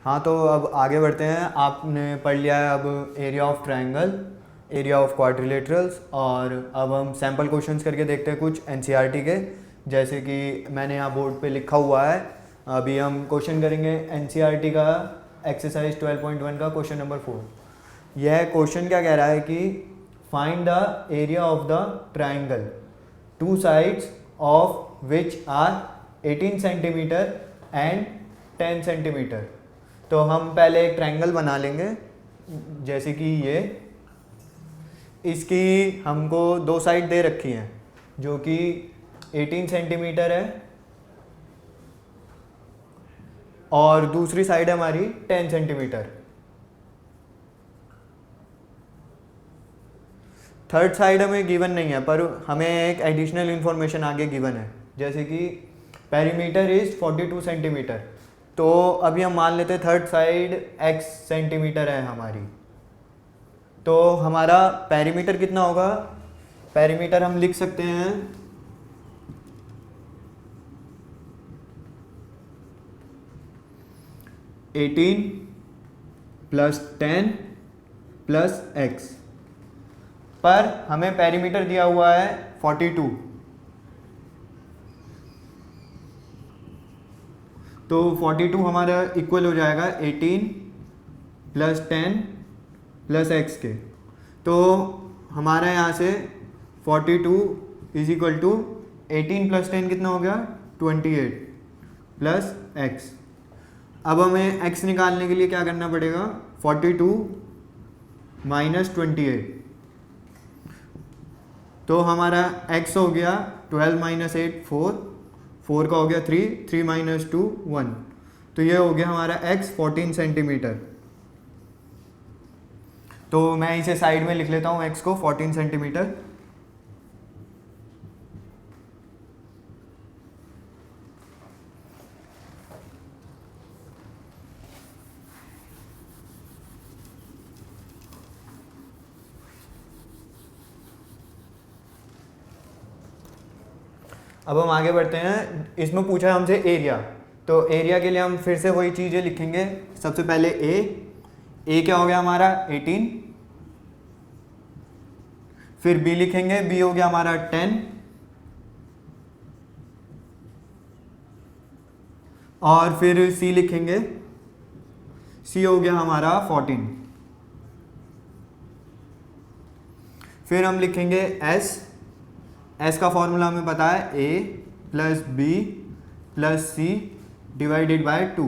हाँ, तो अब आगे बढ़ते हैं। आपने पढ़ लिया है अब area of triangle, area of quadrilaterals, और अब हम सैम्पल क्वेश्चंस करके देखते हैं कुछ एनसीईआरटी के। जैसे कि मैंने यहाँ बोर्ड पे लिखा हुआ है। अभी हम क्वेश्चन करेंगे एनसीईआरटी का एक्सरसाइज 12.1 का क्वेश्चन नंबर 4। यह क्वेश्चन क्या कह रहा है कि find the area of the triangle, two sides of which are 18 centimetre and 10 centimetre. तो हम पहले एक ट्रायंगल बना लेंगे, जैसे कि ये, इसकी हमको दो साइड दे रखी हैं जो कि 18 सेंटीमीटर है और दूसरी साइड है हमारी 10 सेंटीमीटर। थर्ड साइड हमें गिवन नहीं है, पर हमें एक एडिशनल इंफॉर्मेशन आगे गिवन है, जैसे कि पेरीमीटर इज 42 सेंटीमीटर। तो अभी हम मान लेते हैं थर्ड साइड x सेंटीमीटर है हमारी, तो हमारा पेरीमीटर कितना होगा? पेरीमीटर हम लिख सकते हैं 18 प्लस 10 प्लस x, पर हमें पेरीमीटर दिया हुआ है 42। तो 42 हमारा इक्वल हो जाएगा 18 प्लस 10 प्लस x के। तो हमारा यहाँ से 42 इज इक्वल टू 18 प्लस 10 कितना हो गया? 28 प्लस x। अब हमें x निकालने के लिए क्या करना पड़ेगा? 42 माइनस 28, तो हमारा x हो गया 12 माइनस 8 4 का हो गया 3 माइनस 2 1। तो ये हो गया हमारा x 14 सेंटीमीटर। तो मैं इसे साइड में लिख लेता हूँ x को 14 सेंटीमीटर। अब हम आगे बढ़ते हैं। इसमें पूछा है हमसे एरिया, तो एरिया के लिए हम फिर से वही चीज़ें लिखेंगे। सबसे पहले ए क्या हो गया हमारा 18, फिर बी लिखेंगे, बी हो गया हमारा 10, और फिर सी लिखेंगे, सी हो गया हमारा 14। फिर हम लिखेंगे एस का फॉर्मूला हमें पता है A plus B plus C divided by 2।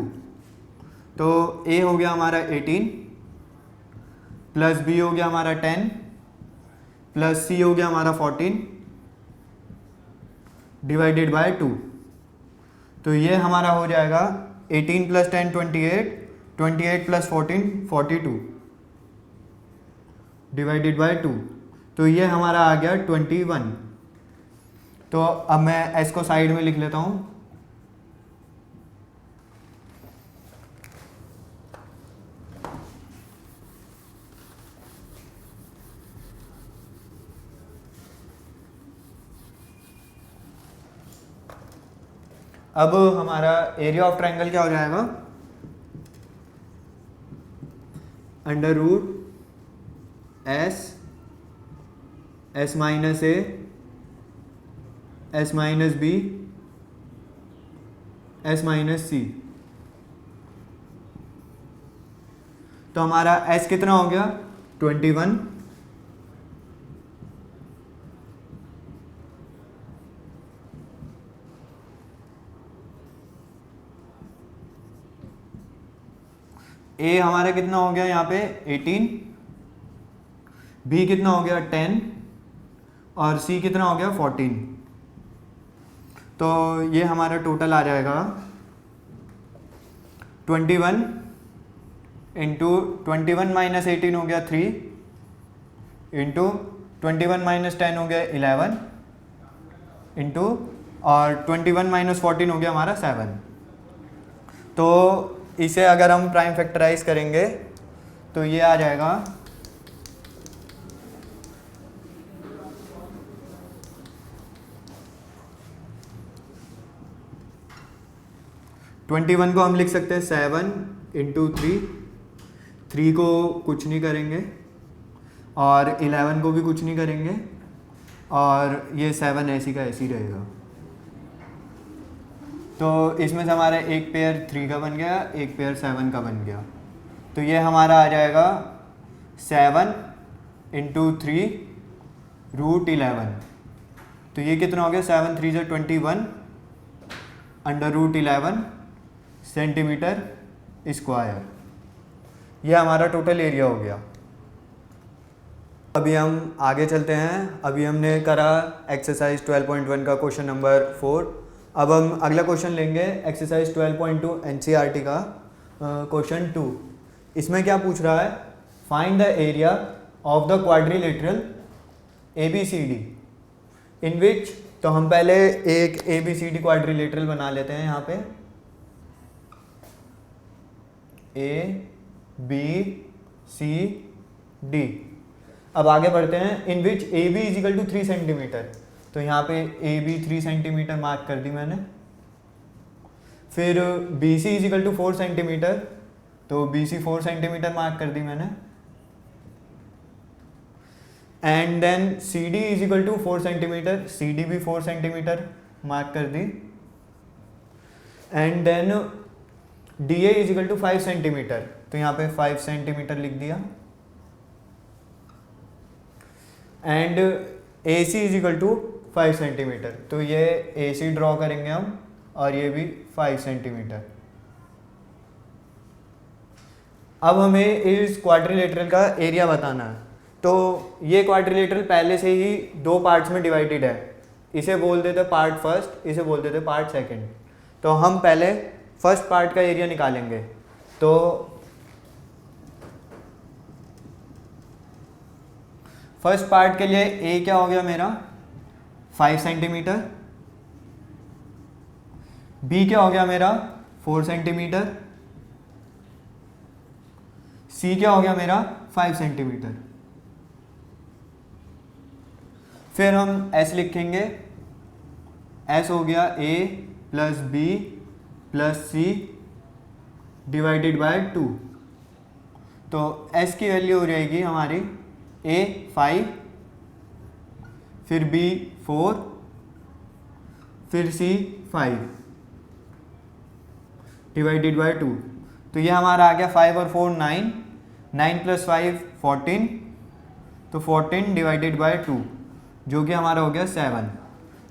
तो ए हो गया हमारा 18 प्लस बी हो गया हमारा 10 प्लस सी हो गया हमारा 14 डिवाइडेड बाय 2। तो ये हमारा हो जाएगा 18 प्लस 10 28, 28 प्लस 14 42 डिवाइडेड बाय 2। तो ये हमारा आ गया 21। तो अब मैं एस को साइड में लिख लेता हूँ। अब हमारा एरिया ऑफ ट्रायंगल क्या हो जाएगा? Under root S minus A S minus B S minus C. तो हमारा एस कितना हो गया? 21, ए हमारा कितना हो गया यहाँ पे 18, बी कितना हो गया 10 और सी कितना हो गया 14। तो ये हमारा टोटल आ जाएगा 21 इंटू 21 माइनस 18 हो गया 3 इंटू 21 माइनस 10 हो गया 11 इंटू और 21 माइनस 14 हो गया हमारा 7। तो इसे अगर हम प्राइम फैक्टराइज करेंगे तो ये आ जाएगा 21 को हम लिख सकते हैं 7 इंटू 3 को कुछ नहीं करेंगे और 11 को भी कुछ नहीं करेंगे और ये 7 ऐसी का ऐसी रहेगा। तो इसमें से हमारा एक पेयर 3 का बन गया, एक पेयर 7 का बन गया। तो ये हमारा आ जाएगा 7 इंटू 3 रूट 11। तो ये कितना हो गया, 7 3 जा 21 अंडर रूट 11 सेंटीमीटर स्क्वायर। ये हमारा टोटल एरिया हो गया। अभी हम आगे चलते हैं। अभी हमने करा एक्सरसाइज 12.1 का क्वेश्चन नंबर 4। अब हम अगला क्वेश्चन लेंगे एक्सरसाइज 12.2 एनसीईआरटी का क्वेश्चन 2। इसमें क्या पूछ रहा है, find the area of the quadrilateral ABCD इन विच। तो हम पहले एक ABCD क्वाड्रिलेटरल बना लेते हैं यहाँ पे, ABCD। अब आगे बढ़ते हैं। In which AB is equal to 3 centimetre. तो यहाँ पे AB 3 सेंटीमीटर मार्क कर दी मैंने। फिर BC is equal to 4 centimetre, तो BC 4 सेंटीमीटर मार्क कर दी मैंने। And then CD is equal to 4 centimetre, CD भी 4 सेंटीमीटर मार्क कर दी। And then DA is equal to 5 centimetre, तो यहाँ पे 5 सेंटीमीटर लिख दिया। And AC is equal to 5 centimetre, तो ये AC ड्रॉ करेंगे हम और ये भी 5 सेंटीमीटर। अब हमें इस क्वाड्रिलेटरल का एरिया बताना है। तो ये क्वाड्रिलेटरल पहले से ही 2 पार्ट्स में डिवाइडेड है। इसे बोल देते पार्ट फर्स्ट, इसे बोल देते पार्ट सेकंड। तो हम पहले फर्स्ट पार्ट का एरिया निकालेंगे। तो फर्स्ट पार्ट के लिए A क्या हो गया मेरा, 5 सेंटीमीटर। B क्या हो गया मेरा, 4 सेंटीमीटर। C क्या हो गया मेरा, 5 सेंटीमीटर। फिर हम S लिखेंगे। S हो गया A plus B plus C divided by 2। तो S की वैल्यू हो जाएगी हमारी A 5, फिर B 4, फिर C 5 डिवाइडेड बाय 2। तो ये हमारा आ गया 5 और 4 9, 9 प्लस 5 14, तो 14 डिवाइडेड बाय 2 जो कि हमारा हो गया 7।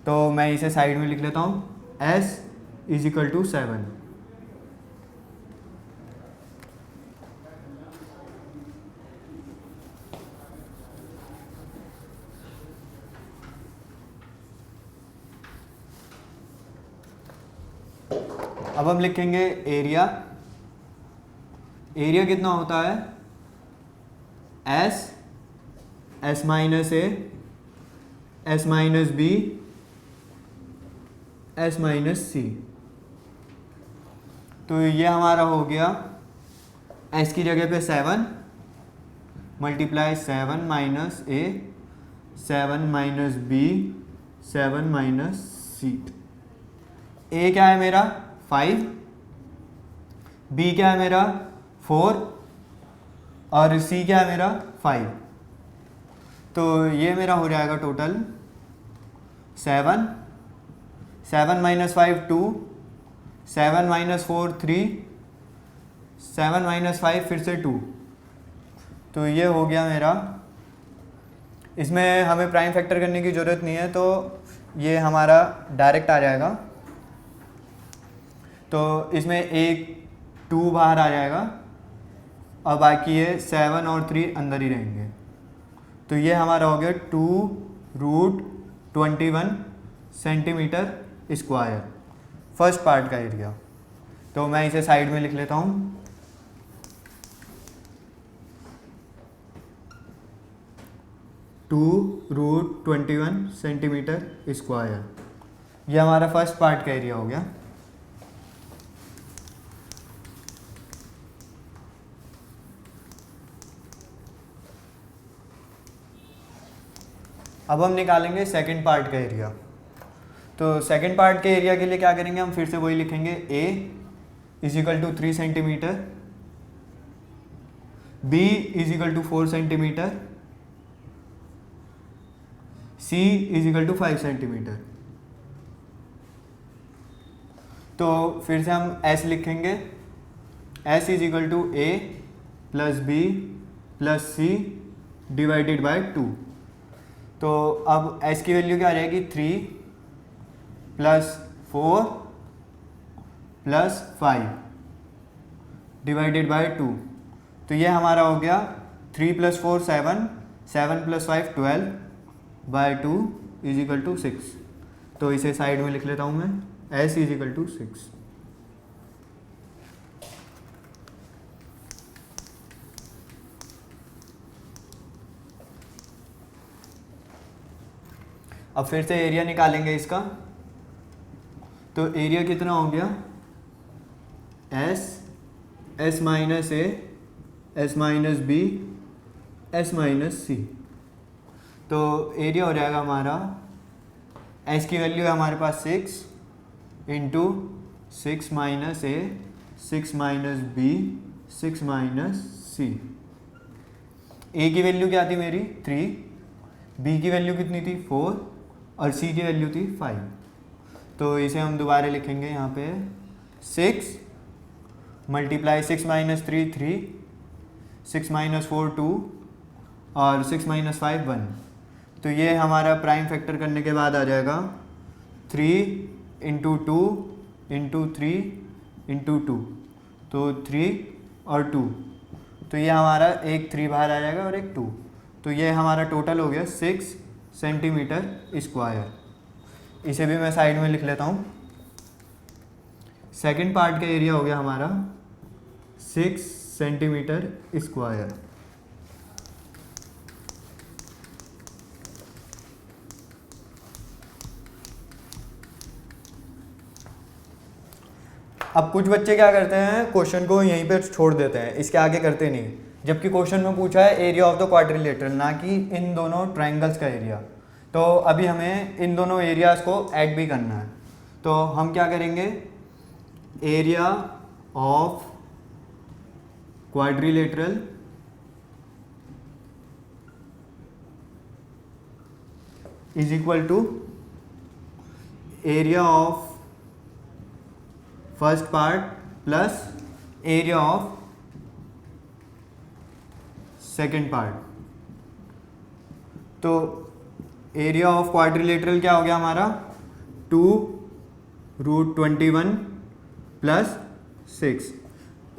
तो मैं इसे साइड में लिख लेता हूँ, S इज इक्वल टू 7। अब हम लिखेंगे एरिया। एरिया कितना होता है, S minus A, S minus B, S minus C। तो ये हमारा हो गया S की जगह पे 7 multiply 7 minus A, 7 minus B, 7 minus C। A क्या है मेरा 5, B क्या है मेरा 4 और C क्या है मेरा 5। तो ये मेरा हो जाएगा टोटल 7, 7 माइनस 5 2, 7 माइनस 4 3, 7 माइनस 5 फिर से 2। तो ये हो गया मेरा। इसमें हमें प्राइम फैक्टर करने की ज़रूरत नहीं है, तो ये हमारा डायरेक्ट आ जाएगा। तो इसमें एक 2 बाहर आ जाएगा और बाकी ये 7 और 3 अंदर ही रहेंगे। तो ये हमारा हो गया 2√21 सेंटीमीटर स्क्वायर फर्स्ट पार्ट का एरिया। तो मैं इसे साइड में लिख लेता हूँ, (2√21 सेंटीमीटर स्क्वायर। ये हमारा फर्स्ट पार्ट का एरिया हो गया। अब हम निकालेंगे सेकंड पार्ट का एरिया। तो सेकंड पार्ट के एरिया के लिए क्या करेंगे, हम फिर से वही लिखेंगे A is equal to 3 centimetre, B is equal to 4 centimetre, C is equal to 5 centimetre. तो फिर से हम एस लिखेंगे, S is equal to A plus B plus C divided by 2। तो अब एस की वैल्यू क्या रहेगी, 3 प्लस 4 प्लस 5 डिवाइडेड बाय 2। तो ये हमारा हो गया 3 plus 4 7, 7 plus 5 12 by 2 is equal to 6। तो इसे साइड में लिख लेता हूँ मैं, एस इज इक्वल टू 6। अब फिर से एरिया निकालेंगे इसका। तो एरिया कितना हो गया, S, S minus A, S minus B, S minus C. तो एरिया हो जाएगा हमारा, एस की वैल्यू है हमारे पास 6 इंटू 6 माइनस ए, 6 माइनस बी, 6 माइनस सी। ए की वैल्यू क्या थी मेरी 3, बी की वैल्यू कितनी थी 4 और सी की वैल्यू थी 5। तो इसे हम दोबारा लिखेंगे यहाँ पे, 6 मल्टीप्लाई 6 माइनस 3 3, 6 माइनस 4 2 और 6 माइनस 5 1। तो ये हमारा प्राइम फैक्टर करने के बाद आ जाएगा 3 इंटू 2 इंटू 3 इंटू 2, तो 3 और 2। तो ये हमारा एक 3 बाहर आ जाएगा और एक 2। तो ये हमारा टोटल हो गया 6 सेंटीमीटर स्क्वायर। इसे भी मैं साइड में लिख लेता हूँ। सेकंड पार्ट का एरिया हो गया हमारा 6 सेंटीमीटर स्क्वायर। अब कुछ बच्चे क्या करते हैं, क्वेश्चन को यहीं पे छोड़ देते हैं, इसके आगे करते नहीं, जबकि क्वेश्चन में पूछा है एरिया ऑफ द क्वाड्रिलेटरल, ना कि इन दोनों ट्रायंगल्स का एरिया। तो अभी हमें इन दोनों एरियाज को ऐड भी करना है। तो हम क्या करेंगे, area of quadrilateral is equal to area of first part plus area of second part. तो एरिया ऑफ क्वाड्रिलेटरल क्या हो गया हमारा 2√21 प्लस 6।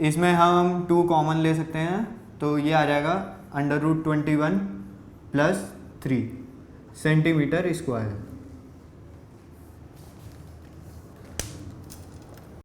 इसमें हम 2 कॉमन ले सकते हैं, तो ये आ जाएगा √21 प्लस 3 सेंटीमीटर स्क्वायर।